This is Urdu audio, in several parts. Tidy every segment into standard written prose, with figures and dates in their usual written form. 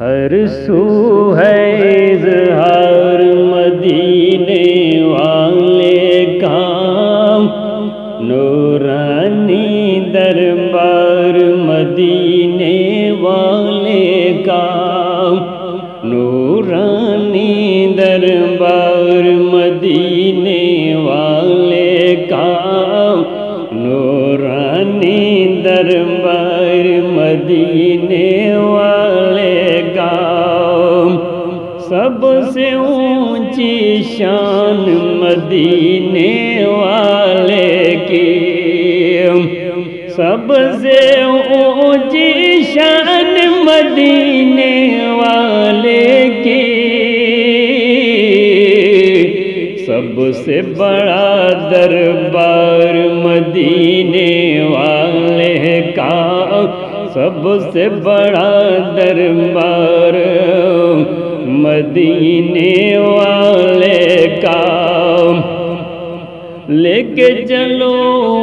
ہر سو ہے اظہار مدینے والے کا، نورانی دربار مدینے والے کا، نورانی دربار مدینے والے کا، نورانی دربار مدینے والے کا۔ سب سے اونچی شان مدینے والے کی، سب سے اونچی شان مدینے والے کی، سب سے بڑا دربار مدینے والے کا، سب سے بڑا دربار مدینے والے کا۔ لے کے چلو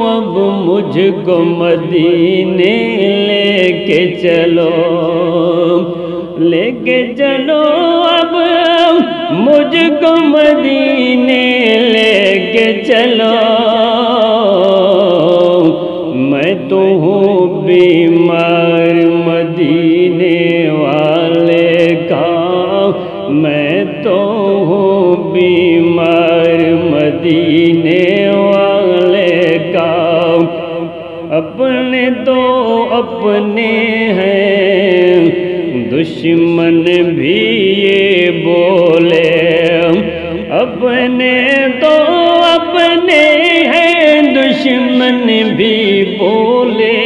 اب مجھ کو مدینے، لے کے چلو، لے کے چلو اب مجھ کو مدینے، لے کے چلو۔ میں تو ہوں بیمار مدینے والے کا، میں تو ہوں بیمار مدینے والے کا۔ اپنے تو اپنے ہیں، دشمن بھی یہ بولے، اپنے تو اپنے ہیں، دشمن بھی بولے۔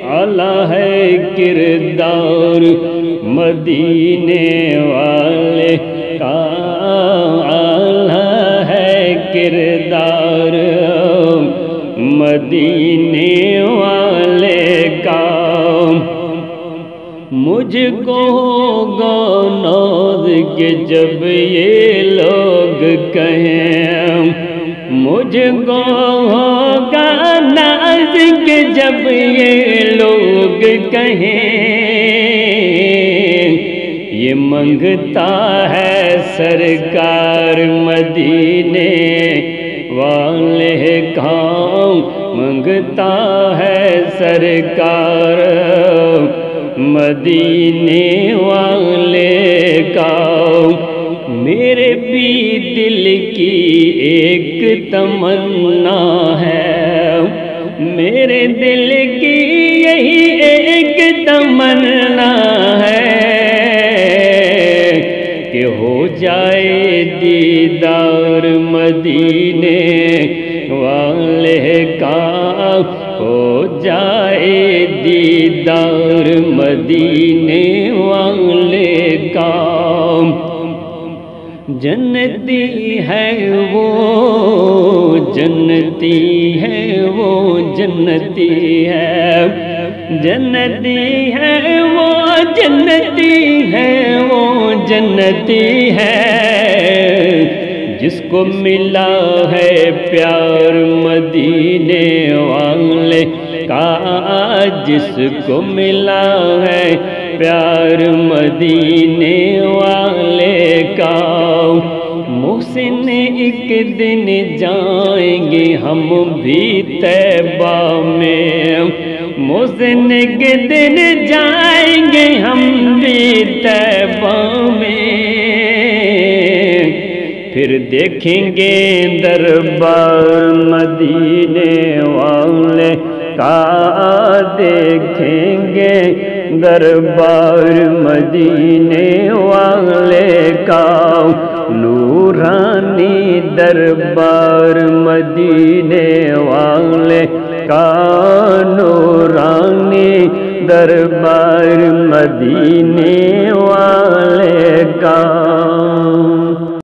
اعلیٰ ہے کردار مدینے والے کا، اعلیٰ ہے کردار مدینے والے کا۔ مجھ کو ہوگا ناز کہ جب یہ لوگ کہیں، مجھ کو ہوگا ناز کہ جب یہ لوگ کہیں، یہ منگتا ہے سرکار مدینے والے کا، منگتا ہے سرکار مدینے والے کا۔ میرے بھی دل کی ایک تمنا ہے، میرے دل کی یہی ایک تمنا ہے کہ ہو جائے دیدار مدینے والے کا، ہو جائے دیدار مدینے والے کا۔ جنتی ہے وہ، جنتی ہے وہ، جنتی ہے، جنتی ہے وہ، جنتی ہے وہ، جنتی ہے، جس کو ملا ہے پیار مدینے والے کا، جس کو ملا ہے پیار مدینے والے کا۔ محسن ایک دن جائیں گے ہم بھی طیبہ میں، محسن ایک دن جائیں گے ہم بھی طیبہ میں، پھر دیکھیں گے دربار مدینے والے کا، دیکھیں گے دربار مدینے والے کا۔ نورانی دربار مدینے والے کا، نورانی دربار مدینے والے کا۔